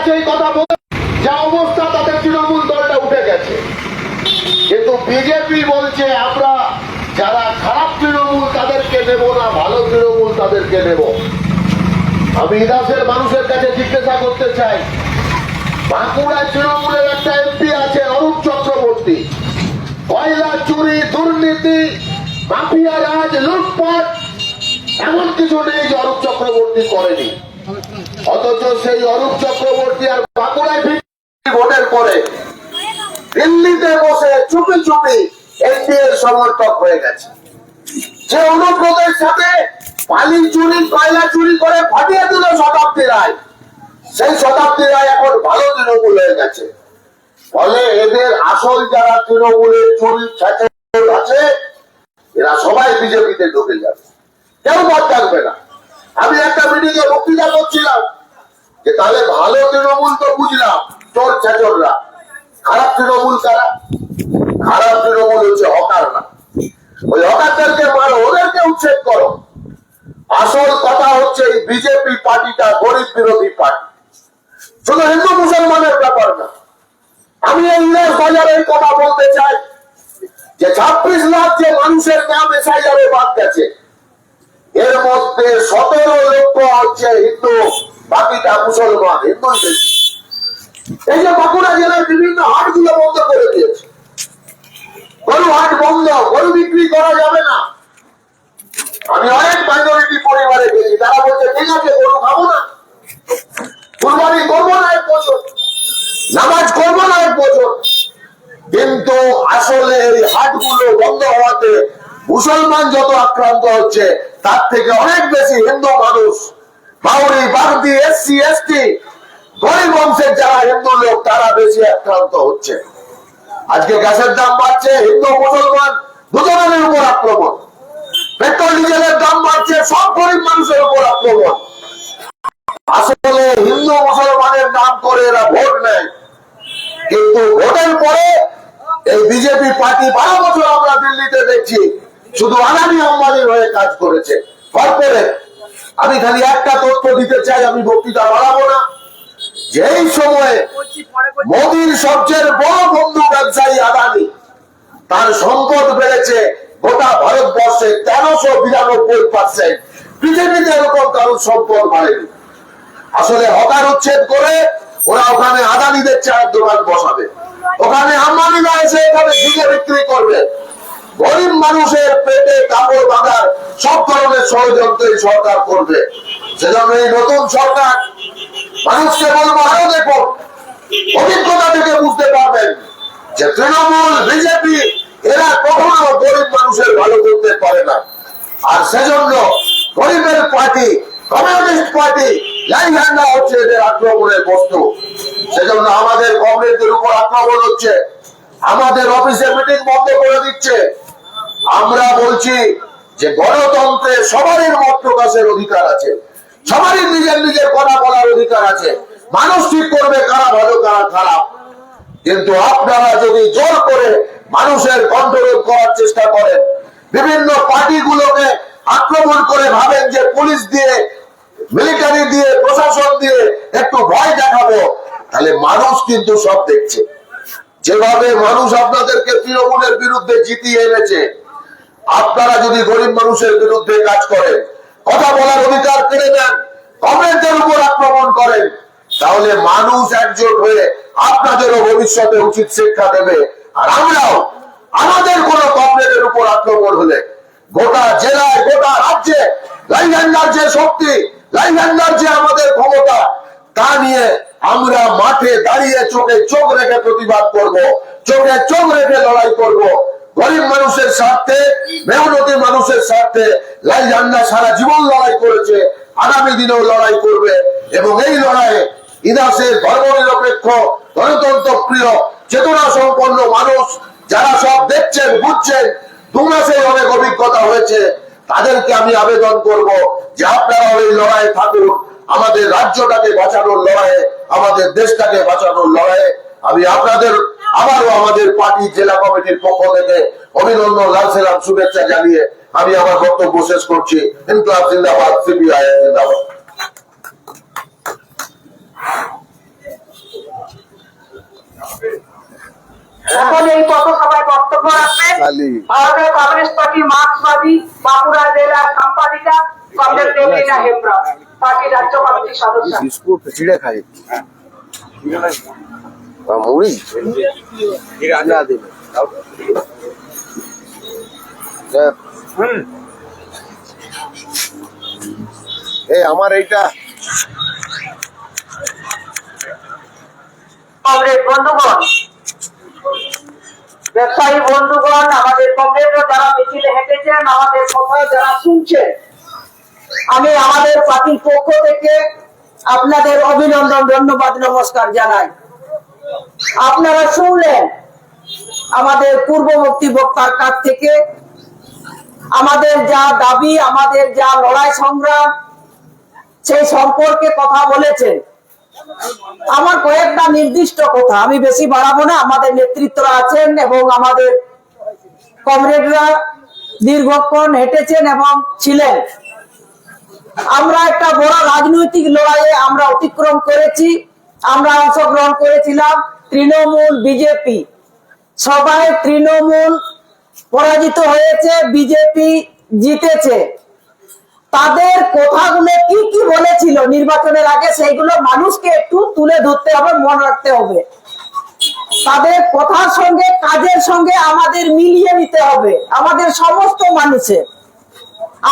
কাছে এই কথা বলে যা অবস্থা তাদের তৃণমূল দলটা উঠে গেছে, কিন্তু বিজেপি বলছে আমরা যারা খারাপ তৃণমূল তাদেরকে নেব না, ভালো তৃণমূল তাদেরকে নেব। আমি ইদাসের মানুষের কাছে জিজ্ঞাসা করতে চাই, বাঁকুড়ায় তৃণমূলের একটা এমপি আছে অরূপ চক্রবর্তী, কয়লা চুরি, দুর্নীতি, মাফিয়া রাজ, লুটপাট এমন কিছু নেই যে অরূপ চক্রবর্তী করেনি। অথচ সেই অরূপ চক্রবর্তী আর বাঁকুড়ায় ভোটের পরে দিল্লিতে বসে চুপি চুপি এনডিএ এর সমর্থক হয়ে গেছে। যে অনুব্রতের সাথে বালি চুরি, কয়লা চুরি করে ফাটিয়ে দিল শতাব্দী রায়, সেই শতাব্দী রায় এখন ভালো তৃণমূল হয়ে গেছে। ফলে এদের আসল যারা তৃণমূলের চুরি আছে এরা সবাই বিজেপিতে ঢুকে যাবে, কেউ বাদ থাকবে না। আমি একটা মিটিং এ বক্তৃতা করছিলাম যে তাহলে ভালো তৃণমূল তো বুঝলাম চোর ছাচররা, খারাপ তৃণমূল কারা? খারাপ তৃণমূল হচ্ছে হকাররা। ওই হকারদেরকে মারো, ওদেরকে উচ্ছেদ করো। আসল কথা হচ্ছে এই বিজেপি পার্টিটা গরিব বিরোধী পার্টি, শুধু হিন্দু মুসলমানের ব্যাপার না। আমি এই ইংরেজ বাজারে এই কথা বলতে চাই যে 26 লাখ যে মানুষের নাম এসআইআরে বাদ গেছে, এর মধ্যে 17 লক্ষ হচ্ছে হিন্দু, বাকিটা মুসলমান, হিন্দুই বেশি। এই যে বাঁকুড়া জেলার বিভিন্ন হাটগুলো বন্ধ করে দিয়েছে, গরু হাট বন্ধ, গরু বিক্রি করা যাবে না। আমি অনেক মাইনরিটি পরিবারে গেছি, তারা বলছে ঠিক আছে গরু খাবো না, কুরবানি করবো না এক বছর, নামাজ করবো না এক বছর। কিন্তু আসলে এই হাটগুলো বন্ধ হওয়াতে মুসলমান যত আক্রান্ত হচ্ছে তার থেকে অনেক বেশি হিন্দু মানুষ, বাউরি, বাগদি, এসসি, এসটি, গরিব বংশের যারা হিন্দু লোক তারা বেশি আক্রান্ত হচ্ছে। আজকে গ্যাসের দাম বাড়ছে, হিন্দু মুসলমান দুজনের উপর আক্রমণ। পেট্রোল ডিজেলের দাম বাড়ছে, সব গরিব মানুষের উপর আক্রমণ। আসলে হিন্দু মুসলমানের নাম করে এরা ভোট নেয়, কিন্তু ভোটের পরে এই বিজেপি পার্টি 12 বছর আমরা দিল্লিতে দেখছি শুধু আদানি আম্বানির হয়ে কাজ করেছে, কর্পোরেট। আমি খালি একটা তথ্য দিতে চাই, আমি বক্তৃতা বাড়াবো না। যেই সময়ে মোদীর সবচেয়ে বড় বন্ধু ব্যবসায়ী আদানি, তার সম্পদ বেড়েছে গোটা ভারতবর্ষে 1392%, পৃথিবীতে এরকম কারোর সম্পদ বাড়েনি। আসলে হকার উচ্ছেদ করে ওরা ওখানে আদানিদের চায়ের দোকান বসাবে, ওখানে আম্বানিরা এসে এখানে ঝিঙে বিক্রি করবে। গরিব মানুষের পেটে কাপড় বাঁধার সব ধরনের ষড়যন্ত্র এই সরকার করবে। সেজন্য এই নতুন সরকার মানুষকে বলবো, আরো দেখুন, অভিজ্ঞতা থেকে বুঝতে পারবেন যে তৃণমূল, বিজেপি এরা কখনো গরিব মানুষের ভালো করতে পারে না। আর সেজন্য গরিবের পার্টি, কমিউনিস্ট পার্টি, লাইভ্যান্ডা হচ্ছে এদের আক্রমণের বস্তু। সেজন্য আমাদের কংগ্রেসের উপর আক্রমণ হচ্ছে, আমাদের অফিসে মিটিং বন্ধ করে দিচ্ছে। আমরা বলছি যে গণতন্ত্রে সবারই মত প্রকাশের অধিকার আছে, সবারই নিজের নিজের কথা বলার অধিকার আছে। মানুষ ঠিক করবে কারা ভালো কারা খারাপ। কিন্তু আপনারা যদি জোর করে মানুষের কন্ট্রোল করার চেষ্টা করেন, বিভিন্ন পার্টিগুলোকে আক্রমণ করে ভাবেন যে পুলিশ দিয়ে, মিলিটারি দিয়ে, প্রশাসন দিয়ে একটু ভয় দেখাবো, তাহলে মানুষ কিন্তু সব দেখছে। যেভাবে মানুষ আপনাদেরকে তৃণমূলের বিরুদ্ধে জিতিয়ে এনেছে, আপনারা যদি গরিব মানুষের বিরুদ্ধে কাজ করেন, কথা বলার অধিকার কেড়ে নেন, কংগ্রেসের উপর আক্রমণ করেন, তাহলে মানুষ একজোট হয়ে আপনাদেরও ভবিষ্যতে উচিত শিক্ষা দেবে। আর আমরাও আমাদের কোন কংগ্রেসের উপর আক্রমণ হলে গোটা জেলায়, গোটা রাজ্যে লাইভ্যান্ডার যে শক্তি, লাইভ্যান্ডার যে আমাদের ক্ষমতা, তা নিয়ে আমরা মাঠে দাঁড়িয়ে চোখে চোখ রেখে প্রতিবাদ করব, চোখে চোখ রেখে লড়াই করব। গরিব মানুষের স্বার্থে, মেহনতি মানুষের স্বার্থে লাইভ্যান্ডা সারা জীবন লড়াই করেছে, আগামী দিনেও লড়াই করবে। এবং এই লড়াইয়ে ইদাসের ধর্মনিরপেক্ষ, গণতন্ত্র প্রিয়, চেতনা সম্পন্ন মানুষ যারা সব দেখছেন, বুঝছেন, 2 মাসে অনেক অভিজ্ঞতা হয়েছে, তাদেরকে আমি আবেদন করব যে আপনারা এই লড়াইয়ে থাকুন। আমাদের রাজ্যটাকে বাঁচানোর লড়াইয়ে, আমাদের দেশটাকে বাঁচানোর লড়াইয়ে আমি আপনাদের আবারও আমাদের পার্টি জেলা কমিটির পক্ষ থেকে অভিনন্দন, লাল সালাম, শুভেচ্ছা জানিয়ে আমি আমার বক্তব্য শেষ করছি। ইনকলাব জিন্দাবাদ, সিপিআই জিন্দাবাদ। এখন এই পথসভায় বক্তব্য রাখবেন ভারতের কমিউনিস্ট পার্টি মার্ক্সবাদী বাঁকুড়া জেলার সম্পাদিকা কমরেড দেবলীনা হেমব্রম, পার্টি রাজ্য কমিটির সদস্য। বিস্কুট ছিঁড়ে খাই মুড়ি না দিলে আমার এইটা কমরেড বন্ধুগণ, ব্যবসায়ী বন্ধুগণ, আমাদের কমরেডরা যারা মিছিলে হেঁটেছেন, আমাদের কথা যারা শুনছেন, আমি আমাদের পার্টির পক্ষ থেকে আপনাদের অভিনন্দন, ধন্যবাদ, নমস্কার জানাই। আপনারা শুনলেন আমাদের পূর্ববর্তী বক্তার কাছ থেকে আমাদের যা দাবি, আমাদের যা লড়াই সংগ্রাম, সেই সম্পর্কে কথা বলেছেন। আমার কয়েকটা নির্দিষ্ট কথা, আমি বেশি বাড়াবো না। আমাদের নেতৃত্বরা আছেন এবং আমাদের কমরেডরা দীর্ঘক্ষণ হেঁটেছেন এবং ছিলেন। আমরা একটা বড় রাজনৈতিক লড়াইয়ে আমরা অতিক্রম করেছি। আমরা অংশগ্রহণ করেছিলাম তৃণমূল বিজেপি, সবাই তৃণমূল পরাজিত হয়েছে, বিজেপি জিতেছে। তাদের কথাগুলো কি কি বলেছিল নির্বাচনের আগে, সেইগুলো মানুষকে একটু তুলে ধরতে হবে, মনে রাখতে হবে। তাদের কথার সঙ্গে কাজের সঙ্গে আমাদের মিলিয়ে নিতে হবে, আমাদের সমস্ত মানুষের।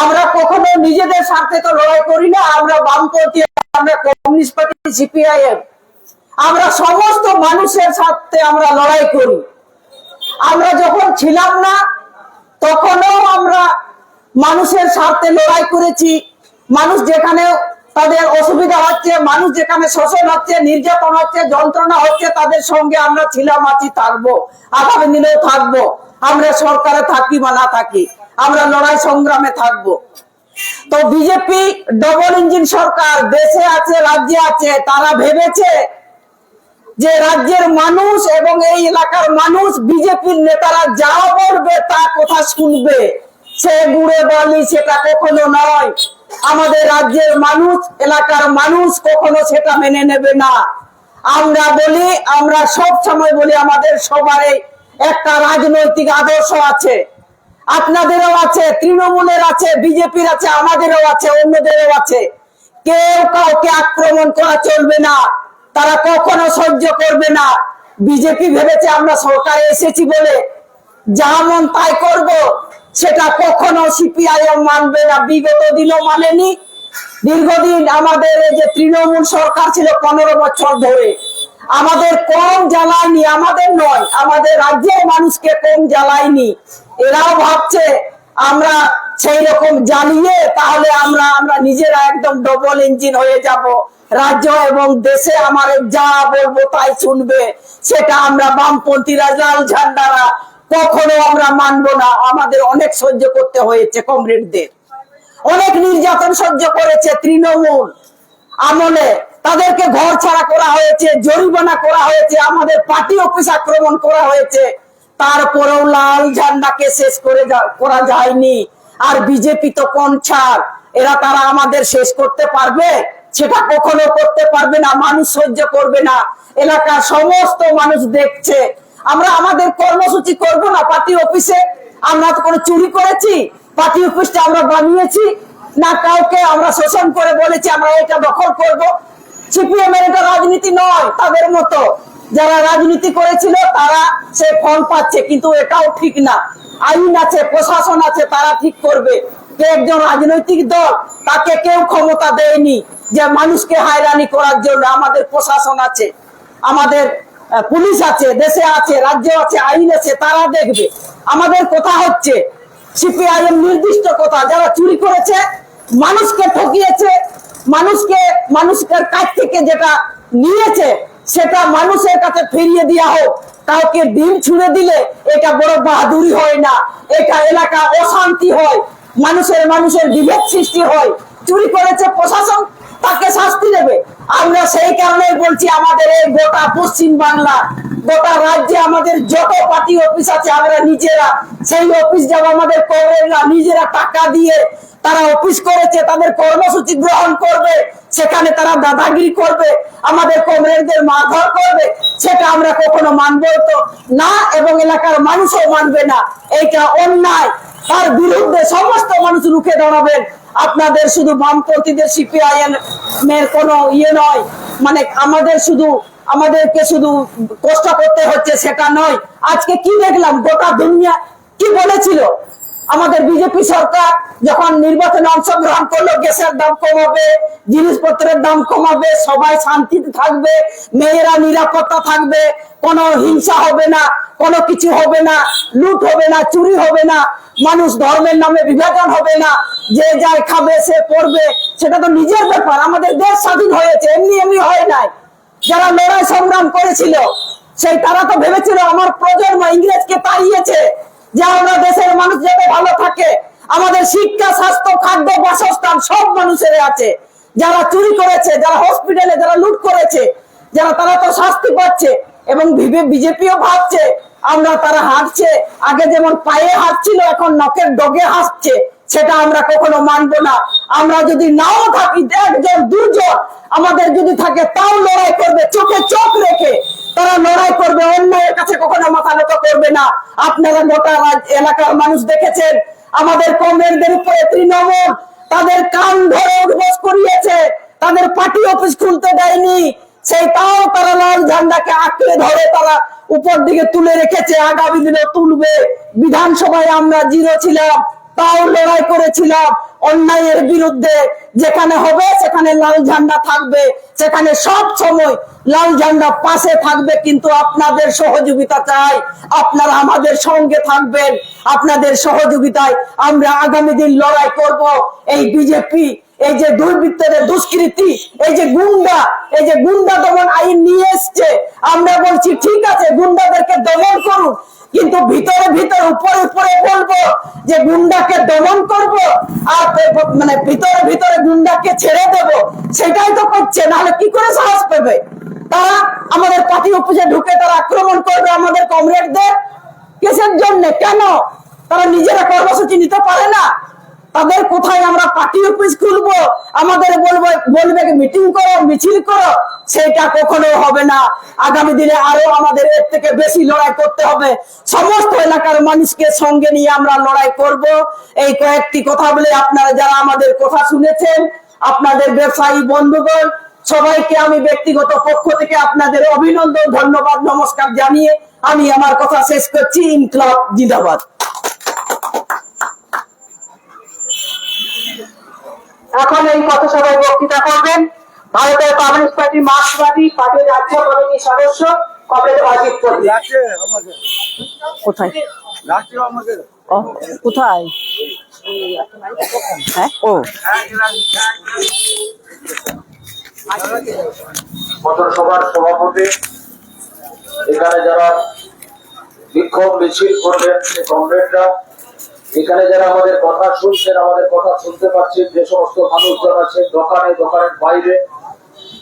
আমরা কখনো নিজেদের স্বার্থে তো লড়াই করি না। আমরা বামপন্থী, আমরা কমিউনিস্ট পার্টি, সিপিআইএম, আমরা সমস্ত মানুষের স্বার্থে আমরা লড়াই করি। আমরা যখন ছিলাম না তখনও আমরা মানুষের স্বার্থে লড়াই করেছি। মানুষ যেখানে তাদের অসুবিধা হচ্ছে, মানুষ যেখানে শোষণ হচ্ছে, নির্যাতন হচ্ছে, যন্ত্রণা হচ্ছে, তাদের সঙ্গে আমরা ছিলাম, আছি, থাকবো, আগামী দিনেও থাকবো। আমরা সরকারে থাকি বা না থাকি, আমরা লড়াই সংগ্রামে থাকবো। তো বিজেপি ডবল ইঞ্জিন সরকার দেশে আছে, রাজ্যে আছে। তারা ভেবেছে যে রাজ্যের মানুষ এবং এই এলাকার মানুষ বিজেপির নেতারা যা বলবে তা কথা শুনবে। সে গুড়ে বালি, সেটা কখনো নয়। আমাদের রাজ্যের মানুষ, এলাকার মানুষ কখনো সেটা মেনে নেবে না। আমরা বলি, আমরা সব সময় বলি, আমাদের সবারই একটা রাজনৈতিক আদর্শ আছে। আপনাদেরও আছে, তৃণমূলের আছে, বিজেপির আছে, আমাদেরও আছে, অন্যদেরও আছে। কেউ কাউকে আক্রমণ করা চলবে না, তারা কখনো সহ্য করবে না। বিজেপি ভেবেছে আমরা সরকারে এসেছি বলে যা মন তাই করব, সেটা কখনো সিপিআইএম মানবে না, বিগত দিনও মানেনি। দীর্ঘদিন আমাদের এই যে তৃণমূল সরকার ছিল 15 বছর ধরে, আমাদের কম জ্বালায়নি, আমাদের নয়, আমাদের রাজ্যের মানুষকে কম জ্বালায়নি। এরাও ভাবছে আমরা সেই রকম জ্বালিয়ে তাহলে আমরা নিজেরা একদম ডবল ইঞ্জিন হয়ে যাব, রাজ্য এবং দেশে আমার যা বলবো তাই শুনবে। সেটা আমরা বামপন্থীরা, লাল ঝান্ডারা কখনো আমরা মানবো না। আমাদের অনেক সহ্য করতে হয়েছে, কমরেডদের অনেক নির্যাতন সহ্য করেছে তৃণমূল আমলে। তাদেরকে ঘর ছাড়া করা হয়েছে, জরিমানা করা হয়েছে, আমাদের পার্টি অফিস আক্রমণ করা হয়েছে। তারপরেও লাল ঝান্ডাকে শেষ করা যায়নি। আর বিজেপি তো কোন ছাড়, এরা তারা আমাদের শেষ করতে পারবে? সেটা কখনো করতে পারবে না। মানুষ সহ্য করবে না, এলাকার সমস্ত মানুষ দেখছে। আমরা আমাদের কর্মসূচি করব না পার্টি অফিসে। আমরা তো কোনো চুরি করেছি? পার্টি অফিসটা আমরা বানিয়েছি না, কাউকে আমরা শোষণ করে বলেছি আমরা এটা দখল করব। সিপিএম এর এটা রাজনীতি নয়। তাদের মতো যারা রাজনীতি করেছিল তারা সে ফল পাচ্ছে, কিন্তু এটাও ঠিক না। আইন আছে, প্রশাসন আছে, তারা ঠিক করবে। একজন রাজনৈতিক দল, তাকে কেউ ক্ষমতা দেয়নি যে মানুষকে হয়রানি করার জন্য। আমাদের প্রশাসন আছে, আমাদের পুলিশ আছে, দেশে আছে, রাজ্য আছে, আইন আছে, তারা দেখবে। আমাদের কথা হচ্ছে সিপিআইএম নির্দিষ্ট কথা, যারা চুরি করেছে, মানুষকে ঠকিয়েছে, মানুষের কাছ থেকে যেটা নিয়েছে সেটা মানুষের কাছে ফিরিয়ে দেওয়া হোক। কাউকে ডিম ছুঁড়ে দিলে এটা বড় বাহাদুরি হয় না, এটা এলাকা অশান্তি হয়, মানুষের বিভেদ সৃষ্টি হয়। চুরি করেছে প্রশাসন, তাকে শাস্তি দেবে। আমরা সেই কারণে বলছি আমাদের এই গোটা পশ্চিম বাংলা, গোটা রাজ্যে আমাদের যত পার্টি অফিস আছে, আমরা নিজেরা সেই অফিস যাব। আমাদের কর্মীরা নিজেরা টাকা দিয়ে তারা অফিস করেছে, তাদের কর্মসূচি গ্রহণ করবে, সেখানে তারা দাদাগিরি করবে, আমাদের কমরেডদের মারধর করবে, সেটা আমরা কখনো মানবো তো না, এবং এলাকার মানুষও মানবে না। এইটা অন্যায়, তার বিরুদ্ধে সমস্ত মানুষ রুখে দাঁড়াবেন। আপনাদের শুধু বামপন্থীদের সিপিআইএম এর কোনো ইয়ে নয়, মানে আমাদেরকে শুধু কষ্ট করতে হচ্ছে সেটা নয়। আজকে কি দেখলাম, গোটা দুনিয়া কি বলেছিল, আমাদের বিজেপি সরকার যখন নির্বাচনে অংশগ্রহণ করলো, গ্যাসের দাম কমাবে, জিনিসপত্রের দাম কমাবে, সবাই শান্তিতে থাকবে, মেয়েরা নিরাপত্তা থাকবে, কোনো হিংসা হবে না, কোনো কিছু হবে না, লুট হবে না, চুরি হবে না, মানুষ ধর্মের নামে বিভাজন হবে না, যে যাই খাবে সে পড়বে, সেটা তো নিজের ব্যাপার। আমাদের দেশ স্বাধীন হয়েছে, এমনি এমনি হয় নাই। যারা লড়াই সংগ্রাম করেছিল সেই তারা তো ভেবেছিল আমার প্রজন্ম ইংরেজকে তাড়িয়েছে, যে আমরা দেশের মানুষ যাতে ভালো থাকে, আমাদের শিক্ষা, স্বাস্থ্য, খাদ্য, বাসস্থান সব মানুষের আছে। যারা চুরি করেছে, যারা হসপিটালে যারা লুট করেছে, তারা তো শাস্তি পাচ্ছে। এবং বিজেপিও ভাবছে আমরা তারা হাঁটছে, আগে যেমন পায়ে হাঁটছিল এখন নখের ডগে হাসছে, সেটা আমরা কখনো মানবো না। আমরা যদি নাও থাকি, একজন দুজন আমাদের যদি থাকে, তাও লড়াই করবে, চোখে চোখ রেখে তারা লড়াই করবে, অন্যায়ের কাছে কখনো মাথা নত করবে না। আপনারা গোটা এলাকার মানুষ দেখেছেন, আমাদের কমরেডদের উপরে তৃণমূল তাদের কান ধরে উঠবোস করিয়েছে, তাদের পার্টি অফিস খুলতে দেয়নি, সেই তাও তারা লাল ঝান্ডাকে আঁকড়ে ধরে তারা উপর দিকে তুলে রেখেছে, আগামী দিনে তুলবে। বিধানসভায় আমরা জিরো ছিলাম, তাও লড়াই করেছিলাম অন্যায়ের বিরুদ্ধে। যেখানে হবে সেখানে লাল ঝান্ডা থাকবে, সেখানে সব সময় লাল ঝান্ডা পাশে থাকবে। কিন্তু আপনাদের সহযোগিতা চাই, আপনারা আমাদের সঙ্গে থাকবেন, আপনাদের সহযোগিতায় আমরা আগামী দিন লড়াই করব। এই বিজেপি, এই যে দুর্বৃত্তদের দুষ্কৃতি, এই যে গুন্ডা দমন আইন নিয়ে এসছে, আমরা বলছি ঠিক আছে গুন্ডাদেরকে দমন করুন, কিন্তু ভিতরে ভিতরে উপরে উপরে বলবো যে গুন্ডাকে দমন করব, আর মানে ভিতরে ভিতরে গুন্ডাকে ছেড়ে দেব, সেটাই তো করছে। নাহলে কি করে সাহস পাবে তারা আমাদের পার্টি অফিসে ঢুকে তারা আক্রমণ করবে আমাদের কমরেডদের? কিসের জন্য? কেন তারা নিজেরা কর্মসূচি নিতে পারে না? তাদের কোথায় আমরা পার্টি অফিস খুলবো, আমাদের বলবে মিটিং করো, মিছিল করো, সেটা কখনো হবে না। আগামী দিনে আরো আমাদের এর থেকে বেশি লড়াই করতে হবে। সমস্ত এলাকার মানুষকে সঙ্গে নিয়ে আমরা লড়াই করব। এই কয়েকটি কথা বলে আপনারা যারা আমাদের কথা শুনেছেন, আপনাদের ব্যবসায়ী বন্ধুগণ সবাইকে আমি ব্যক্তিগত পক্ষ থেকে আপনাদের অভিনন্দন, ধন্যবাদ, নমস্কার জানিয়ে আমি আমার কথা শেষ করছি। ইনকলাব জিন্দাবাদ। এখন এই পথসভায় বক্তৃতা করবেন ভারতের কমিউনিস্ট পার্টি মার্ক্সবাদী পার্টির রাজ্য কমিটির সদস্য কমরেড অজিত পতি। কোথায় কোথায়? হ্যাঁ, ও পথসভার সভাপতি, এখানে যারা বিক্ষোভ মিছিল করবেন কমরেডরা, এখানে যারা আমাদের কথা শুনছেন, আমাদের কথা শুনতে পাচ্ছেন, যে সমস্ত মানুষজন আছেন দোকানে, দোকানের বাইরে,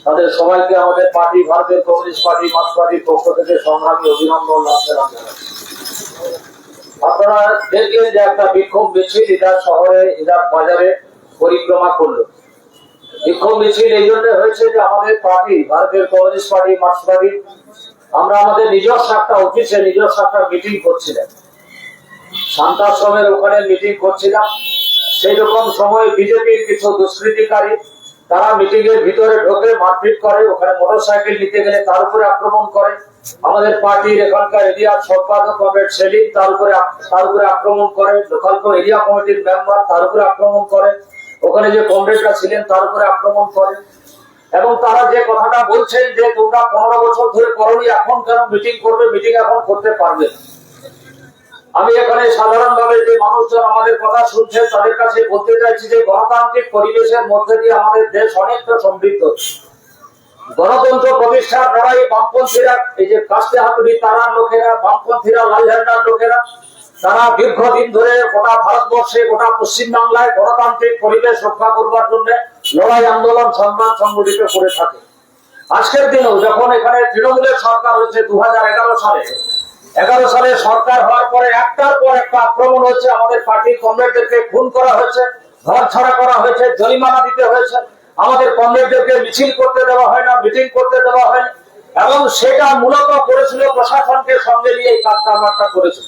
তাদের সবাইকে আমাদের পার্টি, ভারতের কমিউনিস্ট পার্টি মার্ক্সবাদীর পক্ষ থেকে সংগ্রামী অভিনন্দন জানাচ্ছি। আপনারা দেখলেন যে একটা বিক্ষোভ মিছিল এটা শহরে, এটা বাজারে পরিক্রমা করলো। বিক্ষোভ মিছিল এই জন্য হয়েছে যে আমাদের পার্টি, ভারতের কমিউনিস্ট পার্টি মার্ক্সবাদী, আমরা আমাদের নিজস্ব একটা অফিসে নিজস্ব একটা মিটিং করছিলাম, শান্তাশ্রমের ওখানে মিটিং করছিলাম। সেই রকম সময় বিজেপির কিছু দুষ্কৃতিকারী তারা মিটিং এর ভিতরে ঢোকে, মারপিট করে, ওখানে মোটরসাইকেল নিতে গেলে তার উপরে আক্রমণ করে। আমাদের পার্টির এখানকার এরিয়ার সম্পাদক কমরেড সেলিম তার উপরে আক্রমণ করে, লোকাল এরিয়া কমিটির মেম্বার তার উপরে আক্রমণ করে, ওখানে যে কমরেডরা ছিলেন তার উপরে আক্রমণ করে। এবং তারা যে কথাটা বলছেন যে তোমরা 15 বছর ধরে করোনি, এখন কেন মিটিং করবে, মিটিং এখন করতে পারবে না। আমি এখানে সাধারণভাবে যে মানুষজন আমাদের কথা শুনছেন তাদের কাছে বলতে চাইছি যে গণতান্ত্রিক পরিবেশের মধ্যে দিয়ে আমাদের দেশ অনেকটা সমৃদ্ধ। গণতন্ত্র প্রতিষ্ঠার লড়াই বামপন্থীরা, এই যে কাস্তে হাতুড়ি তারার লোকেরা, বামপন্থীরা, লাল ঝান্ডার লোকেরা, তারা দীর্ঘদিন ধরে গোটা ভারতবর্ষে, গোটা পশ্চিমবাংলায় গণতান্ত্রিক পরিবেশ রক্ষা করবার জন্য লড়াই, আন্দোলন, সংগ্রাম সংগঠিত করে থাকে। আজকের দিনেও যখন এখানে তৃণমূলের সরকার হয়েছে 2011 সালে, 11 সালে সরকার হওয়ার পরে একটার পর একটা আক্রমণ হয়েছে, আমাদের পার্টির কমরেডদেরকে খুন করা হয়েছে, ঘর ছাড়া করা হয়েছে, জরিমানা দিতে হয়েছে। আমাদের কমরেডদেরকে মিছিল করতে দেওয়া হয় না, মিটিং করতে দেওয়া হয় না, এবং সেটা মূলত করেছিল প্রশাসনকে সঙ্গে নিয়ে এই কাজটা করেছিল।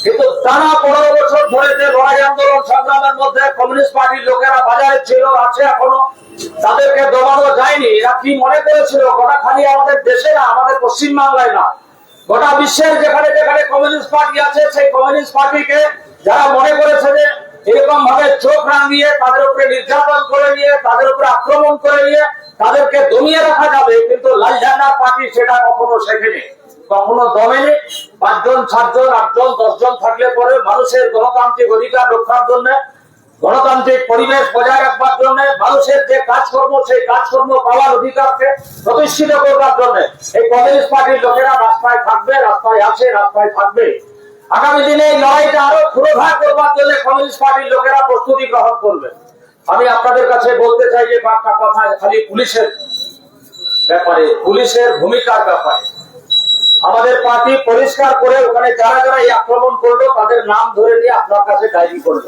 কিন্তু টানা 15 বছর ধরে যে লড়াই আন্দোলন সংগ্রামের মধ্যে কমিউনিস্ট পার্টির লোকেরা বাজারে ছিল, আছে এখনো, তাদেরকে দমানো যায়নি। এরা কি মনে করেছিল গোটা খালি আমাদের দেশে না, আমাদের পশ্চিমবাংলায় না, গোটা বিশ্বের যেখানে যেখানে কমিউনিস্ট পার্টি আছে সেই কমিউনিস্ট পার্টিকে যারা মনে করেছে যে এরকম ভাবে চোখ রাঙিয়ে তাদের উপরে নির্যাতন করে নিয়ে, তাদের উপরে আক্রমণ করে নিয়ে তাদেরকে দমিয়ে রাখা যাবে, কিন্তু লাল ঝান্ডা পার্টি সেটা কখনো শেখেনি, কখনো দমেনি। 5 জন 7 জন 8 জন 10 জন থাকলে পরে মানুষের গণতান্ত্রিক অধিকার রক্ষার জন্য, গণতান্ত্রিক পরিবেশ বজায় রাখবার জন্য, মানুষের যে কাজকর্ম সেই কাজকর্ম পাওয়ার অধিকারকে প্রতিষ্ঠিত করবার জন্য এই কমিউনিস্ট পার্টির লোকেরা রাস্তায় থাকবে, রাস্তায় আছে, রাস্তায় থাকবে। আগামী দিনে এই লড়াইটা আরো পুরোধার করবার জন্য কমিউনিস্ট পার্টির লোকেরা প্রস্তুতি গ্রহণ করবে। আমি আপনাদের কাছে বলতে চাই যে বার্তা কথা খালি পুলিশের ব্যাপারে, পুলিশের ভূমিকার ব্যাপারে আমাদের পার্টি পরিষ্কার করে ওখানে যারা যারা এই আক্রমণ করলো তাদের নাম ধরে নিয়ে আপনার কাছে ডায়েরি করলো।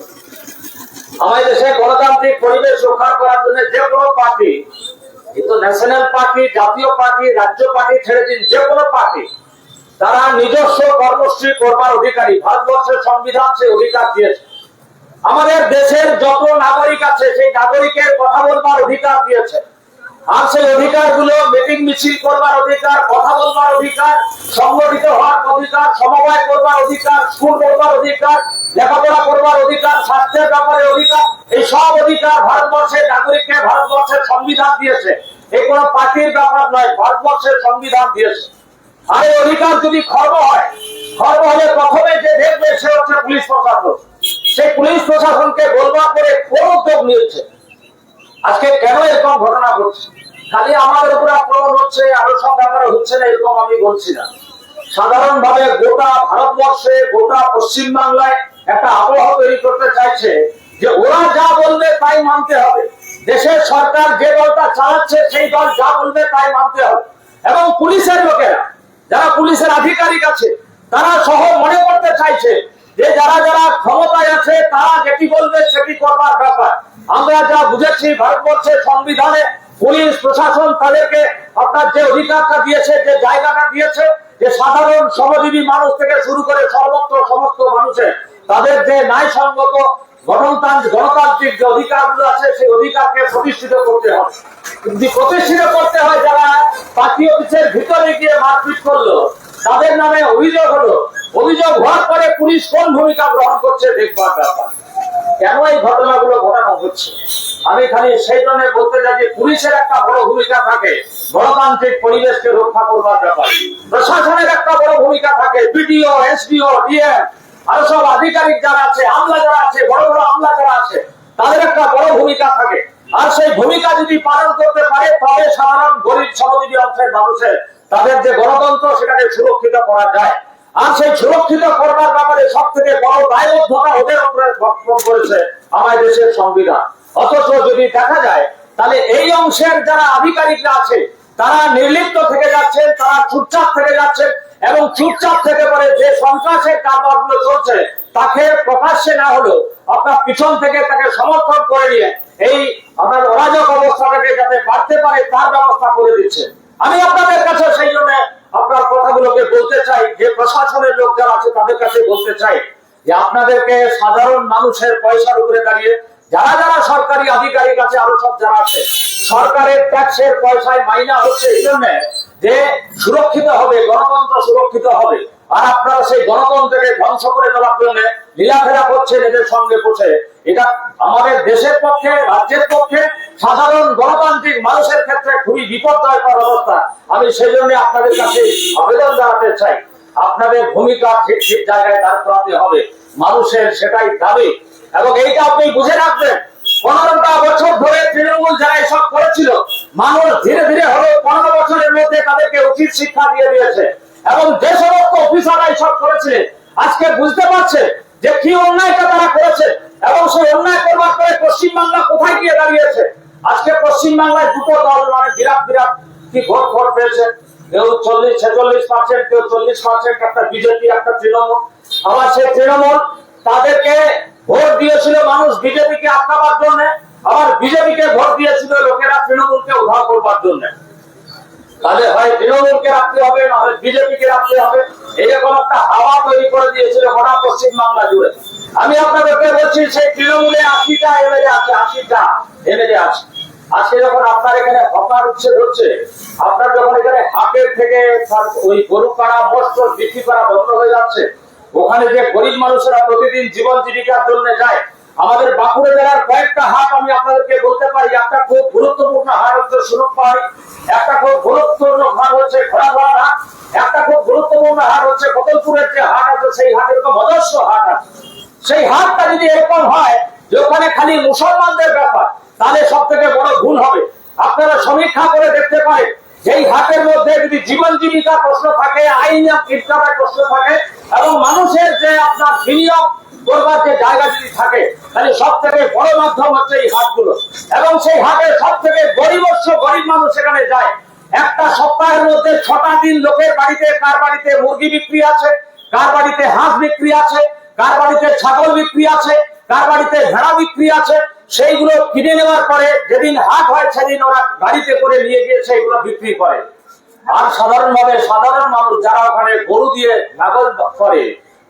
আমাদের দেশে গণতান্ত্রিক পরিবেশ রক্ষা করার জন্য যে কোনো পার্টি, কিন্তু ন্যাশনাল পার্টি, জাতীয় পার্টি, রাজ্য পার্টি ছেড়ে দিন, যে কোনো পার্টি, তারা নিজস্ব কর্মসূচি করবার অধিকারী। ভারতবর্ষের সংবিধান সেই অধিকার দিয়েছে। আমাদের দেশের যত নাগরিক আছে সেই নাগরিকের কথা বলবার অধিকার দিয়েছে। আর সেই অধিকারগুলো মিটিং মিছিল করবার অধিকার, কথা বলবার অধিকার, সংগঠিত হওয়ার অধিকার, সমবায় করবার অধিকার, স্কুল করবার অধিকার, লেখাপড়া করবার অধিকার, স্বাস্থ্যের ব্যাপারে অধিকার, এই সব অধিকার ভারতবর্ষের নাগরিককে ভারতবর্ষের সংবিধান দিয়েছে। এই কোন পার্টির ব্যাপার নয়, ভারতবর্ষের সংবিধান দিয়েছে। আর এই অধিকার যদি খর্ব হয়, খর্ব হলে প্রথমে যে দেখবে সে হচ্ছে পুলিশ প্রশাসন। সেই পুলিশ প্রশাসনকে গোলমাল করে কোন উদ্যোগ নিয়েছে? আজকে কেন এরকম ঘটনা ঘটছে? খালি আমাদের উপর আক্রমণ হচ্ছে, আরো সব ব্যাপারে হচ্ছে না এরকম আমি বলছি না। সাধারণভাবে গোটা ভারতবর্ষে, গোটা পশ্চিমবাংলায় একটা আবহাওয়া তৈরি করতে চাইছে যে ওরা যা বলবে তাই মানতে হবে। দেশের সরকার যে দলটা চালাচ্ছে সেই দল যা বলবে তাই মানতে হবে। এবং পুলিশের লোকেরা, যারা পুলিশের আধিকারিক আছে, তারা সহ মনে করতে চাইছে যে যারা যারা ক্ষমতায় আছে তারা যেটি বলবে সেটি করবার ব্যাপার। আমরা যা বুঝেছি ভারতবর্ষের সংবিধানে পুলিশ প্রশাসন তাদেরকে আপনার যে অধিকারটা দিয়েছে, যে জায়গাটা দিয়েছে, যে সাধারণ শ্রমজীবী মানুষ থেকে শুরু করে সর্বত্র সমস্ত মানুষের তাদের যে ন্যায়সঙ্গত গণতান্ত্রিক যে অধিকারগুলো আছে সেই অধিকারকে প্রতিষ্ঠিত করতে হবে। যদি প্রতিষ্ঠিত করতে হয়, যারা পার্টি অফিসের ভিতরে গিয়ে মারপিট করলো তাদের নামে অভিযোগ হলো, অভিযোগ হওয়ার পরে পুলিশ কোন ভূমিকা গ্রহণ করছে দেখবার ব্যাপার। কেন এই ঘটনাগুলো ঘটানো হচ্ছে? আমি খালি সেই জন্য বলতে চাই যে পুলিশের একটা বড় ভূমিকা থাকে গণতান্ত্রিক পরিবেশকে রক্ষা করবার ব্যাপারে, প্রশাসনের একটা বড় ভূমিকা থাকে, বিডিও, এসডিও, ডিএম, আরো সব আধিকারিক যারা আছে, আমলা যারা আছে, বড় বড় আমলা যারা আছে, তাদের একটা বড় ভূমিকা থাকে। আর সেই ভূমিকা যদি পালন করতে পারে তবে সাধারণ গরিব শ্রমজীবী অংশের মানুষের তাদের যে গণতন্ত্র সেটাকে সুরক্ষিত করা যায়। আর সেই সুরক্ষিত করবার ব্যাপারে সব থেকে বড় দায়বদ্ধতা ওদের উপরে বর্তমান করেছে আমাদের দেশের সংবিধান। অথচ যদি দেখা যায় তাহলে এই অংশের যারা আধিকারিকরা আছে তারা নির্লিপ্ত থেকে যাচ্ছেন, তারা চুপচাপ থেকে যাচ্ছেন, এবং চুপচাপ থেকে পরে যে সন্ত্রাসের কারবারগুলো চলছে তাকে প্রকাশ্যে না হলেও আপনার পিছন থেকে তাকে সমর্থন করে নিয়ে এই আপনার অরাজক অবস্থাটাকে যাতে বাড়তে পারে তার ব্যবস্থা করে দিচ্ছে। আমি আপনাদের কাছে সেই জন্য আপনার কথাগুলোকে বলতে চাই, যে প্রশাসনের লোক যারা আছে তাদের কাছে বলতে চাই যে আপনাদেরকে সাধারণ মানুষের পয়সার উপরে দাঁড়িয়ে যারা যারা সরকারি আধিকারিক আছে, আরো সব যারা আছে, সরকারের ট্যাক্সের পয়সায় মাইনা হচ্ছে এই জন্য যে সুরক্ষিত হবে, গণতন্ত্র সুরক্ষিত হবে। আর আপনারা সেই গণতন্ত্রকে ধ্বংস করে দেওয়ার জন্য লীলাফেরা করছেন এদের সঙ্গে বসে। এটা আমাদের দেশের পক্ষে, রাজ্যের পক্ষে, সাধারণ গণতান্ত্রিক মানুষের ক্ষেত্রে খুবই বিপর্যয়কর অবস্থা। আমি সেই জন্য আপনাদের কাছে আবেদন জানাতে চাই, আপনাদের ভূমিকা ঠিক ঠিক জায়গায় দাঁড় করাতে হবে। মানুষের সেটাই দাবি, এবং এইটা আপনি বুঝে রাখবেন। 15টা বছর ধরে তৃণমূল যারা এসব করেছিল, মানুষ ধীরে ধীরে হলেও 15 বছরের মধ্যে তাদেরকে উচিত শিক্ষা দিয়ে দিয়েছে। এবং যে সমস্ত অফিসাররা এসব করেছিলেন আজকে বুঝতে পারছে যে কি অন্যায়টা তারা করেছে, এবং সেই অন্যায় করবার পরে পশ্চিমবাংলা কোথায় গিয়ে দাঁড়িয়েছে। আজকে পশ্চিমবাংলায় দুটো দল মানে বিরাট বিরাট কি ভোট পেয়েছে, কেউ 40-46%, কেউ 40%, একটা বিজেপি, একটা তৃণমূল। আবার সেই তৃণমূল তাদেরকে ভোট দিয়েছিল মানুষ বিজেপিকে আটকাবার জন্য, আবার বিজেপিকে ভোট দিয়েছিল লোকেরা তৃণমূলকে উদ্ধার করবার জন্য। তাহলে হয় তৃণমূলকে রাখতে হবে, না হয় বিজেপিকে রাখতে হবে, এরকম একটা হাওয়া তৈরি করে দিয়েছিল গোটা পশ্চিম বাংলা জুড়ে। আমি আপনাদেরকে বলছি, সেই তৃণমূলে 80টা এমএলএ আছে, 80টা এমএলএ আছে। আজকে যখন আপনার এখানে হকার উচ্ছেদ হচ্ছে, আপনার যখন এখানে হাটের থেকে ওই গরু কাটা মস্ত বিক্রি করা বন্ধ হয়ে যাচ্ছে, ওখানে যে গরিব মানুষেরা প্রতিদিন জীবন জীবিকার জন্য যায়, আমাদের বাঁকুড়া জেলার কয়েকটা হাট আমি আপনাদেরকে বলতে পারি। একটা খুব গুরুত্বপূর্ণ হাট হচ্ছে সুরুপ পাহাড়ি, একটা খুব গুরুত্বপূর্ণ হাট হচ্ছে ঘোড়াঘোড়া হাট, একটা খুব গুরুত্বপূর্ণ হাট হচ্ছে কতলপুরের যে হাট আছে, সেই হাট এরকম অজস্র হাট আছে। সেই হাটটা যদি এরকম হয় যে ওখানে খালি মুসলমানদের ব্যাপার, তাহলে সব থেকে বড় ভুল হবে। আপনারা সমীক্ষা করে দেখতে পারেন, এই হাটের মধ্যে যদি জীবন জীবিকার প্রশ্ন থাকে, আইন ইনকামের প্রশ্ন থাকে, এবং মানুষের যে আপনার বিনিয়োগ করবার যে জায়গা যদি থাকে, তাহলে সব থেকে বড় মাধ্যম হচ্ছে এই হাটগুলো। এবং সেই হাটে সব থেকে গরিব মানুষ সেখানে যায়। একটা সপ্তাহের মধ্যে 6টা দিন লোকের বাড়িতে, কার বাড়িতে মুরগি বিক্রি আছে, কার বাড়িতে হাঁস বিক্রি আছে, কার বাড়িতে ছাগল বিক্রি আছে, কার বাড়িতে ভেড়া বিক্রি আছে। সেইগুলো কিনে নেওয়ার পরে যেদিন হাট হয় সেদিন ওরা গাড়িতে করে নিয়ে গিয়ে সেইগুলো বিক্রি করে। আর সাধারণ মানুষ যারা ওখানে গরু দিয়ে নাগল করে,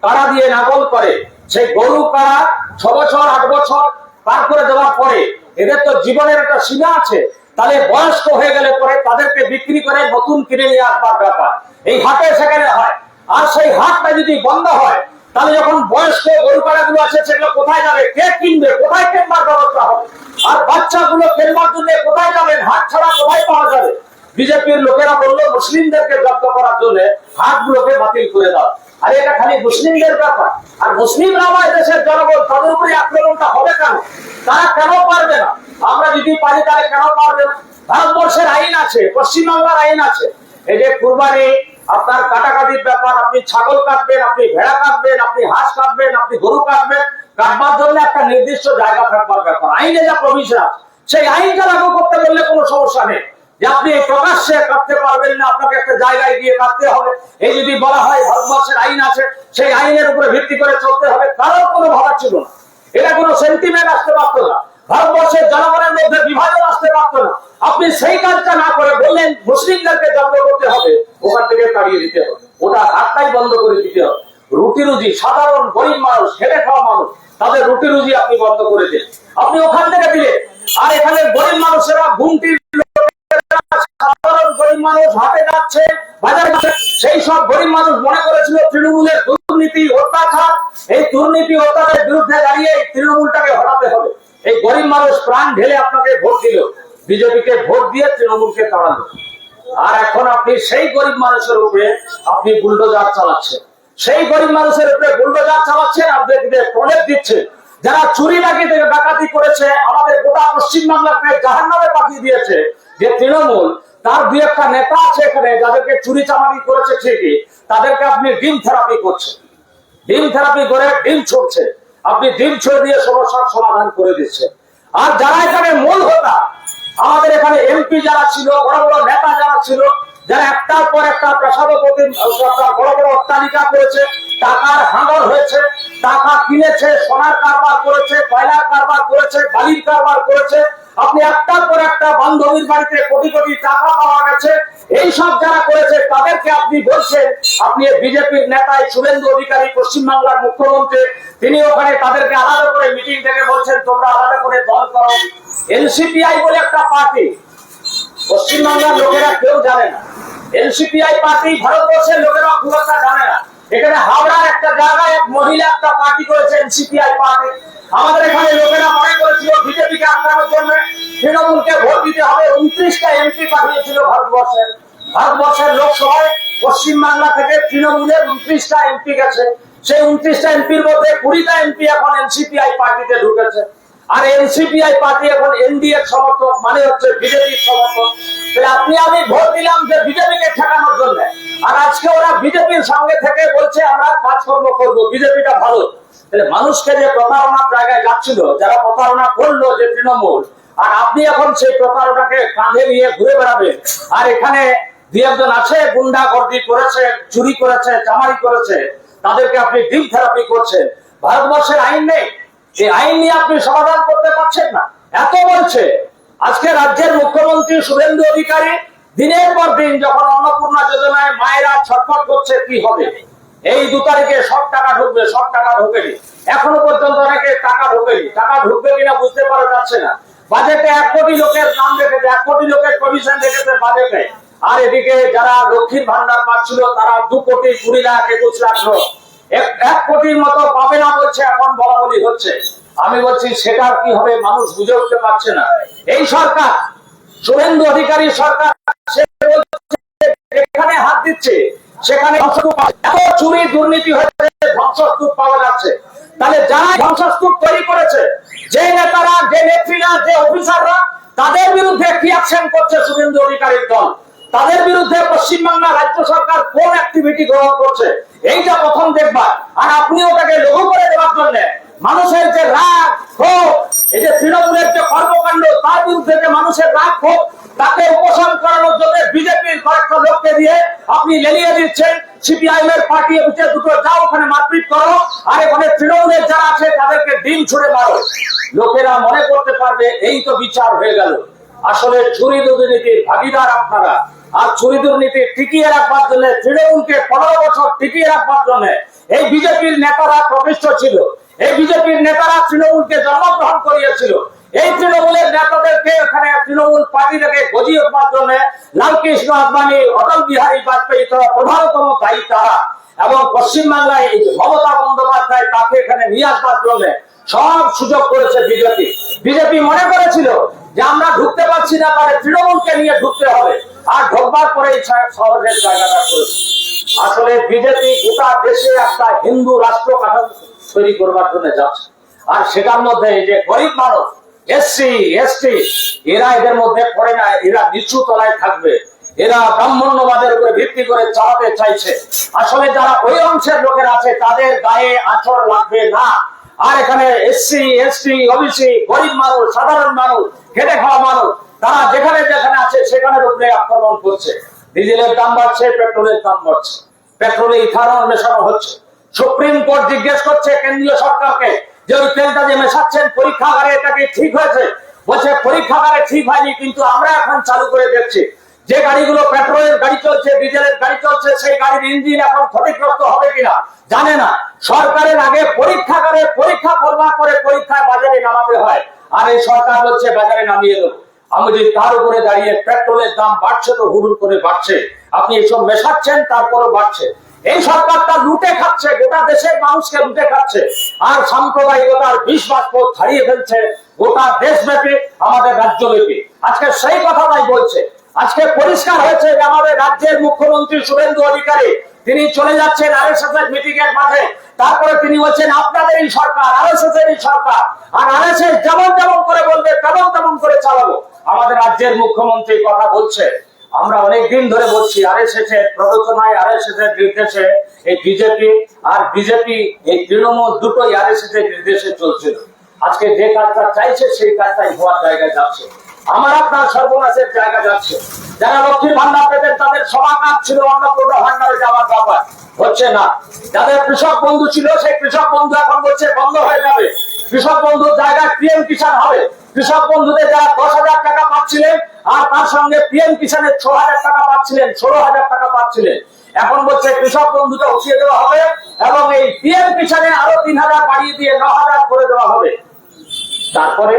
কাড়া দিয়ে নাগল করে, সেই গরু কাড়া 6 বছর 8 বছর পার করে দেওয়ার পরে এদের তো জীবনের একটা সীমা আছে। তাহলে বয়স্ক হয়ে গেলে পরে তাদেরকে বিক্রি করে নতুন কিনে নিয়ে আসবার ব্যাপার এই হাটে সেখানে হয়। আর সেই হাটটা যদি বন্ধ হয়, তাহলে যখন বয়স্ক গরু কাড়াগুলো আছে সেগুলো কোথায় যাবে, কে কিনবে, কোথায় কেনবার ব্যবস্থা হবে? আর বাচ্চাগুলো কেনবার জন্য কোথায় যাবেন? হাট ছাড়া কোথায় পাওয়া যাবে? বিজেপির লোকেরা বললো মুসলিমদেরকে জব্দ করার জন্য হাটগুলোকে বাতিল করে দাও। আর এটা খালি মুসলিমদের ব্যাপার। আর মুসলিমরা আমার দেশের জনগণ, তাদের উপরে আক্রমণটা হবে কেন? তারা কেন পারবে না? আমরা যদি পারি তাহলে কেন পারবে না? ভারতবর্ষের আইন আছে, পশ্চিমবাংলার আইন আছে। এই যে কুরবানি, আপনার কাটাকাটির ব্যাপার, আপনি ছাগল কাটবেন, আপনি ভেড়া কাটবেন, আপনি হাঁস কাটবেন, আপনি গরু কাটবেন, কাটবার জন্য একটা নির্দিষ্ট জায়গা থাকবার ব্যাপার, আইনে যা প্রভিশন আছে, সেই আইনটা লাগু করতে বললে কোনো সমস্যা নেই। যে আপনি প্রকাশ্যে কাটতে পারবেন না, আপনাকে একটা জায়গায় গিয়ে কাটতে হবে, এই যদি বলা হয় ভারতবর্ষের আইন আছে, সেই আইনের উপরে ভিত্তি করে চলতে হবে, কারোর কোনো ভাবা ছিল না। এটা কোনো সেন্টিমেন্ট আসতে পারতো না, ভারতবর্ষের জনগণের মধ্যে বিভাজন আসতে পারতো না। আপনি সেই কাজটা না করে বললেন মুসলিমদেরকে জব্দ করতে হবে, ওখান থেকে তাড়িয়ে দিতে হবে, ওটা হাতটাই বন্ধ করে দিতে হবে। রুটি রুজি, সাধারণ গরিব মানুষ, খেটে খাওয়া মানুষ, তাদের রুটি রুজি আপনি বন্ধ করে দিন, আপনি ওখান থেকে দিলেন। আর এখানে গরিব মানুষেরা, ঘুমটির সাধারণ গরিব মানুষ হাটে যাচ্ছে, বাজারে যাচ্ছে, সেই সব গরিব মানুষ মনে করেছিল তৃণমূলের দুর্নীতি অত্যাচার, এই দুর্নীতি অত্যাচারের বিরুদ্ধে দাঁড়িয়ে এই তৃণমূলটাকে হটাতে হবে। এই গরিব মানুষ প্রাণ ঢেলে আপনাকে ভোট দিল, বিজেপিকে ভোট দিয়ে তৃণমূলকে তাড়ালো। আর এখন আপনি সেই গরিব মানুষের উপরে আপনি বুলডোজার চালাচ্ছেন, সেই গরিব মানুষের উপরে বুলডোজার চালাচ্ছেন, আপনাদের প্রলেপ দিচ্ছেন। যারা চুরি ডাকাতি করেছে, আমাদের গোটা পশ্চিমবাংলাকে জাহান্নামে পাঠিয়ে দিয়েছে যে তৃণমূল, তার 2-1টা নেতা আছে এখানে যাদেরকে চুরি চামারি করেছে ঠিকই, তাদেরকে আপনি ডিম থেরাপি করছেন, ডিম থেরাপি করে ডিম ছুটছে, আপনি ডিম ছুড়ে দিয়ে সমস্যার সমাধান করে দিচ্ছেন। আর যারা এখানে মূল হোতা, আমাদের এখানে এমপি যারা ছিল, বড় বড় নেতা যারা ছিল, যারা একটার পর একটা প্রসাদপতি বড় বড় অট্টালিকা করেছে, টাকার হাঙ্গর হয়েছে, টাকা কিনেছে, সোনার কারবার করেছে, কয়লার কারবার করেছে, বালির কারবার করেছে, আপনি একটার পর একটা বান্ধবীর বাড়িতে কোটি কোটি টাকা পাওয়া গেছে, এই সব যারা করেছে তাদেরকে আপনি বলছেন, আপনি বিজেপির নেতাই শুভেন্দু অধিকারী, পশ্চিমবাংলার মুখ্যমন্ত্রী, তিনি ওখানে তাদেরকে আলাদা করে মিটিং থেকে বলছেন তোমরা আলাদা করে দল করো। এনসিপিআই বলে একটা পার্টি, পশ্চিমবাংলার লোকেরা কেউ জানে না। এনসিপিআই পার্টি ভারতবর্ষের লোকেরা খুব একটা জানে না। এখানে হাওড়ার একটা জায়গায় এক মহিলা একটা পার্টি করেছে, এনসিপিআই পার্টি। আমাদের এখানে লোকেরা মনে করেছিল বিজেপিকে আটকানোর জন্য তৃণমূলকে ভোট দিতে হবে। 29টা এমপি পাঠিয়েছিল ভারতবর্ষের লোকসভায়, পশ্চিমবাংলা থেকে তৃণমূলের 29টা এমপি গেছে। সেই 29টা এমপির মধ্যে 20টা এমপি এখন এনসিপিআই পার্টিতে ঢুকেছে। আর এনসিপিআই পার্টি এখন এনডিএর সমর্থক, মানে হচ্ছে বিজেপির সমর্থক। আপনি আমি ভোট দিলাম যে বিজেপিকে ঠেকানোর জন্য, আর আজকে ওরা বিজেপির সঙ্গে থেকে বলছে আমরা কাজকর্ম করবো, বিজেপিটা ভালো। তাহলে মানুষকে যে প্রতারণার জায়গায় যাচ্ছিল, যারা প্রতারণা করলো যে তৃণমূল, আর আপনি এখন সেই প্রতারণাকে কাঁধে নিয়ে ঘুরে বেড়াবেন। আর এখানে 2-1জন আছে গুন্ডা গর্দি করেছে, চুরি করেছে, চামারি করেছে, তাদেরকে আপনি ডিম থেরাপি করছেন। ভারতবর্ষের আইন নেই, এই আইন নিয়ে আপনি সমাধান করতে পারছেন না। এত বলছে। আজকে রাজ্যের মুখ্যমন্ত্রী শুভেন্দু অধিকারী দিনের পর দিন যখন অন্নপূর্ণা যোজনায় মায়েরা ছটফট করছে কি হবে, এই 2 তারিখে সব টাকা ঢুকবে, সব টাকা ঢোকেনি, এখনো পর্যন্ত অনেকে টাকা ঢোকেনি, টাকা ঢুকবে কিনা বুঝতে পারা যাচ্ছে না। বাজেটে 1 কোটি লোকের নাম রেখেছে, 1 কোটি লোকের কমিশন রেখেছে বাজেটে, আর এদিকে যারা লক্ষ্মীর ভান্ডার পাচ্ছিল তারা 2 কোটি 20 লাখ 21 লাখ লোক 1 কোটির মতো পাবে না বলছে, এখন বলা বলি হচ্ছে। আমি বলছি সেটার কি হবে মানুষ বুঝে উঠতে পারছে না। এই সরকার, শুভেন্দু অধিকারী সরকার, সে বলছে যেখানে হাত দিচ্ছে সেখানে এত চুরি দুর্নীতি হয়েছে, ধ্বংসস্তূপ পাওয়া যাচ্ছে। তাহলে যারা ধ্বংসস্তূপ তৈরি করেছে, যে নেতারা, যে নেত্রীরা, যে অফিসাররা, তাদের বিরুদ্ধে কি অ্যাকশন করছে শুভেন্দু অধিকারীর দল? তাদের বিরুদ্ধে পশ্চিমবাংলা রাজ্য সরকার কোন অ্যাক্টিভিটি গ্রহণ করছে, এইটা প্রথম দেখবার। আর আপনি ওটাকে লঘু করে দেওয়ার জন্য মানুষের যে রাগ ক্ষোভ, এই যে তৃণমূলের যে কর্মকাণ্ড, তার বিরুদ্ধে যে মানুষের রাগ ক্ষোভ, তাকে উপশম করানোর জন্য বিজেপির কয়েকটা লোককে দিয়ে আপনি লেলিয়ে দিচ্ছেন। সিপিআইএম এর পার্টি অফিসে দুটো যাও, ওখানে মারপিট করো, আর এখানে তৃণমূলের যারা আছে তাদেরকে ডিম ছুড়ে মারো। লোকেরা মনে করতে পারবে এই তো বিচার হয়ে গেল। আসলে চুরি দুর্নীতির ভাগিদার আপনারা। আর চুরি দুর্নীতি টিকিয়ে রাখবার জন্য, তৃণমূলকে 15 বছর টিকিয়ে রাখবার জন্য এই বিজেপির নেতারা প্রতিষ্ঠ ছিল। এই বিজেপির নেতারা তৃণমূলকে জন্মগ্রহণ করিয়েছিল। এই তৃণমূলের নেতাদেরকে এখানে তৃণমূল পার্টি থেকে গজিয়ে ওঠার জন্য লালকৃষ্ণ আদবানি, অটল বিহারী বাজপেয়ী তারা প্রধানতম দায়ী তারা। এবং পশ্চিমবাংলায় এই মমতা বন্দ্যোপাধ্যায় তাকে এখানে নিয়ে আসবার জন্য সব সুযোগ করেছে বিজেপি। বিজেপি মনে করেছিল যে আমরা ঢুকতে পারছি না, তাহলে তৃণমূলকে নিয়ে ঢুকতে হবে, আর ঢোকবার পরে সহজের জায়গাটা করেছে। আসলে বিজেপি গোটা দেশে একটা হিন্দু রাষ্ট্র কাঠামো তৈরি করবার জন্য যাচ্ছে। আর সেটার মধ্যে এই যে গরিব মানুষ, এসসি এসটি, এরা এদের মধ্যে পড়ে না, এরা নিচু তলায় থাকবে, এরা ব্রাহ্মণ্যবাদের উপরে ভিত্তি করে চালাতে চাইছে। আসলে যারা ওই অংশের লোকের আছে তাদের গায়ে আঁচড় লাগবে না। আর এখানে এসসি এসটি ওবিসি, গরিব মানুষ, সাধারণ মানুষ, খেটে খাওয়া মানুষ, তারা যেখানে যেখানে আছে সেখানের উপরে আক্রমণ করছে। ডিজেলের দাম বাড়ছে, পেট্রোলের দাম বাড়ছে, পেট্রোলে ইথানল মেশানো হচ্ছে। সুপ্রিম কোর্ট জিজ্ঞেস করছে কেন্দ্রীয় সরকারকে যে ওই তেলটা যে মেশাচ্ছেন পরীক্ষাগারে, এটা কি ঠিক হয়েছে? বলছে পরীক্ষাগারে ঠিক হয়নি, কিন্তু আমরা এখন চালু করে দেখছি। যে গাড়িগুলো পেট্রোলের গাড়ি চলছে, ডিজেলের গাড়ি চলছে, সেই গাড়ির ইঞ্জিন এখন ক্ষতিগ্রস্ত হবে কিনা জানে না। সরকারের আগে পরীক্ষাগারে পরীক্ষা করবার পরে পরীক্ষায় বাজারে নামাতে হয়, আর এই সরকার বলছে বাজারে নামিয়ে দেবো। আমি যদি তার উপরে দাঁড়িয়ে পেট্রোলের দাম বাড়ছে তো হুড়ুর করে বাড়ছে, আপনি এসব মেশাচ্ছেন তারপরও বাড়ছে। এই সরকারটা লুটে খাচ্ছে, গোটা দেশের মানুষকে লুটে খাচ্ছে, আর সাম্প্রদায়িকতার বিষ বাষ্প ছাড়িয়ে ফেলছে গোটা দেশব্যাপী, আমাদের রাজ্যব্যাপী। আজকে সেই কথাটাই বলছে। আজকে পরিষ্কার হয়েছে যে আমাদের রাজ্যের মুখ্যমন্ত্রী শুভেন্দু অধিকারী তিনি চলে যাচ্ছেন আরএসএস এর মিটিং এর মাঝে। তারপরে তিনি বলছেন আপনাদেরই সরকার, আরএসএস এরই সরকার, আর আরএসএস যেমন যেমন করে বলবে তেমন তেমন করে চালাবো। আমাদের রাজ্যের মুখ্যমন্ত্রী কথা বলছে। আমরা অনেকদিন ধরে বলছি আরএসএস এর প্ররোচনায়, আরএসএস এর নির্দেশে এই বিজেপি আর বিজেপি, এই তৃণমূল দুটোই আরএসএস এর নির্দেশে চলছিল। আজকে যে কাজটা চাইছে সেই কাজটাই হওয়ার জায়গায় যাচ্ছে। আমার আপনার সর্বনাশের জায়গা যাচ্ছে। যারা লক্ষ্মীর ভান্ডার পেতেন তাদের সমাকার ছিল অন্নপূর্ণা ভান্ডারে যাওয়ার ব্যাপার, হচ্ছে না। যাদের কৃষক বন্ধু ছিল সেই কৃষক বন্ধু এখন বলছে বন্ধ হয়ে যাবে। কৃষক বন্ধুর জায়গায় পিএম কিষাণ হবে। কৃষক বন্ধুতে যারা 10,000 টাকা পাচ্ছিলেন, আর তার সঙ্গে পিএম কিষাণের 6,000 টাকা পাচ্ছিলেন, 16,000 টাকা পাচ্ছিলেন, এখন বলছে কৃষক বন্ধুটা উঠিয়ে দেওয়া হবে এবং এই পিএম কিষাণে আরো 3,000 বাড়িয়ে দিয়ে 9,000 করে দেওয়া হবে। তারপরে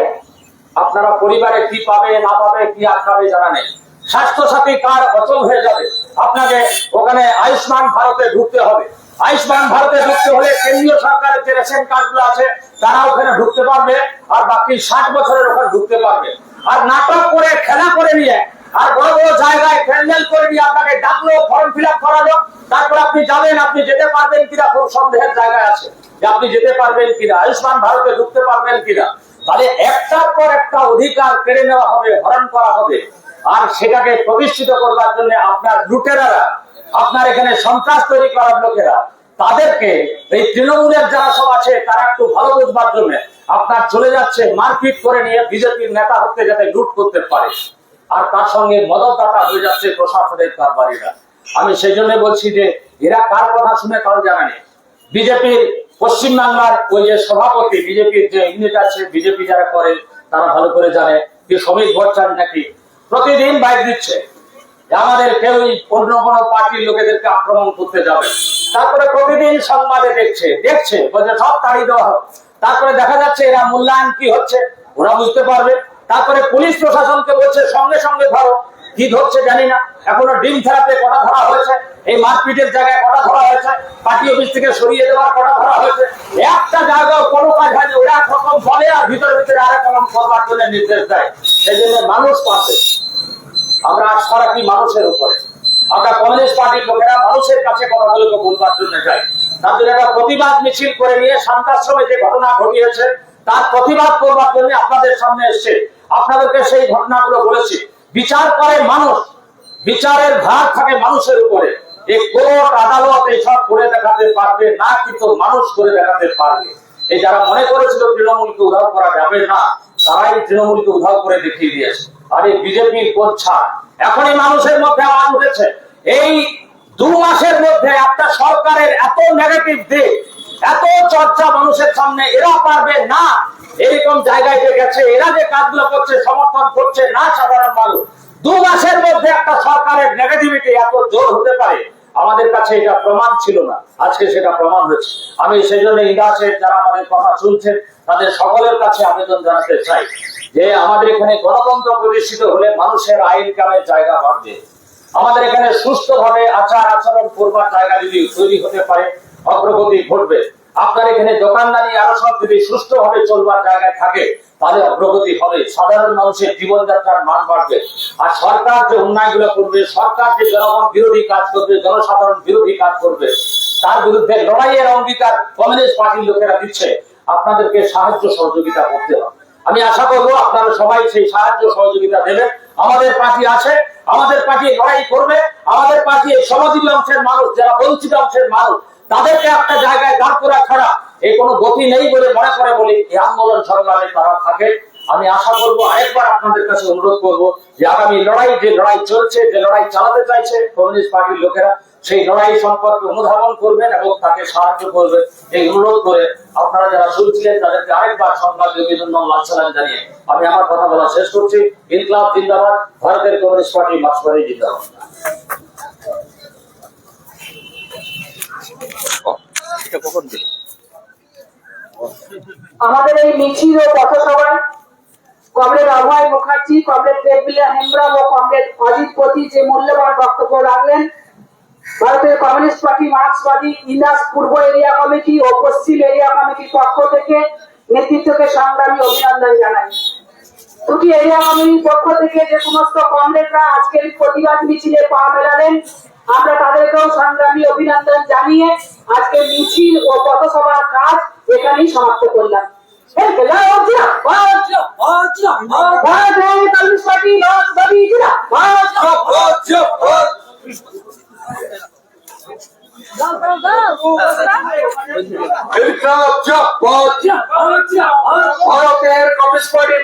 আপনারা পরিবারে কি পাবে না পাবে, কি আটকাবে জানা নেই। স্বাস্থ্য সাথী কার্ড অচল হয়ে যাবে, আপনাকে ওখানে আয়ুষ্মান ভারতে ঢুকতে হবে। আয়ুষ্মান ভারতে ঢুকতে হলে কেন্দ্রীয় সরকারের যে রেশন কার্ড গুলো আছে তারা ওখানে ঢুকতে পারবে, আর বাকি 60 বছরের ওখানে ঢুকতে পারবে। আর নাটক করে, খেলা করে নিয়ে, আর বড় বড় জায়গায় প্যান্ডেল করে নিয়ে আপনাকে ডাকলো, ফর্ম ফিল আপ করালো, তারপর আপনি যাবেন। আপনি যেতে পারবেন কিনা খুব সন্দেহের জায়গায় আছে যে আপনি যেতে পারবেন কিনা, আয়ুষ্মান ভারতে ঢুকতে পারবেন কিনা। তাহলে একটার পর একটা অধিকার কেড়ে নেওয়া হবে, হরণ করা হবে। আর সেটাকে প্রতিষ্ঠিত করবার জন্য আপনার লুটেরারা, আপনার এখানে সন্ত্রাস তৈরি করার লোকেরা, তাদেরকে এই তৃণমূলের যারা সব আছে তারা একটু ভালো বুঝবার জন্য আপনার চলে যাচ্ছে মারপিট করে নিয়ে বিজেপির নেতা হতে, যাতে লুট করতে পারে। আর তার সঙ্গে মদতদাতা হয়ে যাচ্ছে প্রশাসনের কারবারিরা। আমি সেই জন্য বলছি যে এরা কার কথা শুনে কারো জানা নেই। বিজেপির পশ্চিমবাংলার ওই যে সভাপতি, বিজেপির যে ইউনিট আছে, বিজেপি যারা করে তারা ভালো করে জানে যে শ্রমিক ভট্টাচার্য নাকি প্রতিদিন বাইক দিচ্ছে যে আমাদের কেউই অন্য কোনো পার্টির লোকেদেরকে আক্রমণ করতে যাবে। তারপরে প্রতিদিন সংবাদে দেখছে বলছে সব তাড়িয়ে দেওয়া হোক। তারপরে দেখা যাচ্ছে এরা মূল্যায়ন কি হচ্ছে ওরা বুঝতে পারবে। তারপরে পুলিশ প্রশাসনকে বলছে সঙ্গে সঙ্গে ধরো, কি ধরছে জানি না। এখনো ডিম থেরাপি কটা ধরা হয়েছে, এই মারপিটের জায়গায় কটা ধরা হয়েছে, পার্টি অফিস থেকে সরিয়ে দেওয়ার কটা ধরা হয়েছে। একটা জায়গায় কোনো কাজ হয়নি, ওরা একরকম বলে আর ভিতরে ভিতরে আরেক রকম করবার জন্য নির্দেশ দেয়। সেই জন্য মানুষ পাশে, আমরা আস্থা রাখি মানুষের উপরে। আমরা কমিউনিস্ট পার্টির লোকেরা মানুষের কাছে কথাগুলোকে বলবার জন্য যাই। তার জন্য একটা প্রতিবাদ মিছিল করে নিয়ে শান্তাশ্রমে যে ঘটনা ঘটিয়েছে তার প্রতিবাদ করবার জন্য আপনাদের সামনে এসছে। আপনাদেরকে সেই ঘটনাগুলো বলেছি। বিচার করে মানুষ, বিচারের ভার থাকে মানুষের উপরে। এই কোর্ট আদালত এইসব করে দেখাতে পারবে না, কিন্তু মানুষ করে দেখাতে পারবে। এই যারা মনে করেছিল তৃণমূলকে উধাও করা যাবে না, তারাই তৃণমূলকে উধাও করে দেখিয়ে দিয়েছে। আর এই বিজেপির কোন ছাড় এখনই মানুষের মধ্যে আওয়াজ উঠেছে। এই 2 মাসের মধ্যে একটা সরকারের এত নেগেটিভ দিক, এত চর্চা মানুষের সামনে, এরা পারবে না। এরকম জায়গায় যে গেছে, এরা যে কাজগুলো করছে সমর্থন করছে না সাধারণ মানুষ। 2 মাসের মধ্যে একটা সরকারের নেগেটিভিটি এত জোর হতে পারে, আমাদের কাছে এটা প্রমাণ ছিল না, আজকে সেটা প্রমাণ হয়েছে। আমি সেই জন্য ইন্ডাসের যারা আমাদের কথা শুনছেন তাদের সকলের কাছে আবেদন জানাতে চাই যে আমাদের এখানে গণতন্ত্র প্রতিষ্ঠিত হলে মানুষের আইন কামের জায়গা বাড়বে। আমাদের এখানে সুস্থভাবে আচার আচরণ করবার জায়গা যদি তৈরি হতে পারে, অগ্রগতি ঘটবে। আপনার এখানে দোকানদারি আরো সব যদি সুস্থভাবে চলবার জায়গায় থাকে তাহলে অগ্রগতি হবে, সাধারণ মানুষের জীবনযাত্রার মান বাড়বে। আর সরকার যে উন্নয়নগুলো করবে, সরকার যে জনগণ বিরোধী কাজ করবে, জনসাধারণ বিরোধী কাজ করবে, তার বিরুদ্ধে লড়াইয়ের অঙ্গীকার কমিউনিস্ট পার্টির লোকেরা দিচ্ছে। আপনাদেরকে সাহায্য সহযোগিতা করতে হবে। আমি আশা করবো আপনারা সবাই সেই সাহায্য সহযোগিতা দেবেন। আমাদের পার্টি আছে, আমাদের পার্টি লড়াই করবে। আমাদের পার্টি এই শ্রমজীবী অংশের মানুষ, যারা বঞ্চিত অংশের মানুষ, তাদেরকে একটা জায়গায় দাঁড় করা ছাড়া এই কোনো গতি নেই বলে মনে করে বলে এই আন্দোলন সংগ্রামে তারা থাকে। আমি আশা করবো, আরেকবার আপনাদের কাছে অনুরোধ করব যে আগামী লড়াই, যে লড়াই চলছে, যে লড়াই চালাতে চাইছে কমিউনিস্ট পার্টির লোকেরা, সেই লড়াই সম্পর্কে অনুধাবন করবেন এবং তাকে সাহায্য করবেন। এই অনুরোধ করে আপনারা যারা শুনছিলেন তাদেরকে আরেকবার সংগ্রামী অভিনন্দন লাল জানিয়ে আমি আমার কথা বলা শেষ করছি। ইনকলাব জিন্দাবাদ, ভারতের কমিউনিস্ট পার্টি মার্ক্সবাদী জিন্দাবাদ। আমাদের এই মিছিল ও পথসভায় কমরেড অভয় মুখার্জি, কমরেড দেববিলা হেমব্রম ও কমরেড অজিত পতি যে মূল্যবান বক্তব্য রাখলেন, ভারতের কমিউনিস্ট পার্টি মার্ক্সবাদী ইন্ডাস পূর্ব এরিয়া কমিটি ও পশ্চিম এরিয়া কমিটির পক্ষ থেকে নেতৃত্বকে সংগ্রামী অভিনন্দন জানাই। দুটি এরিয়া কমিটির পক্ষ থেকে যে সমস্ত কমরেডরা আজকের প্রতিবাদ মিছিলে পা মেলালেন, আমরা তাদেরকেও সংগ্রামী অভিনন্দন জানিয়ে আজকের মিছিল ও পথসভার কাজ এখানেই সমাপ্ত করলাম। ভারতের কমিউনিস্ট পার্টি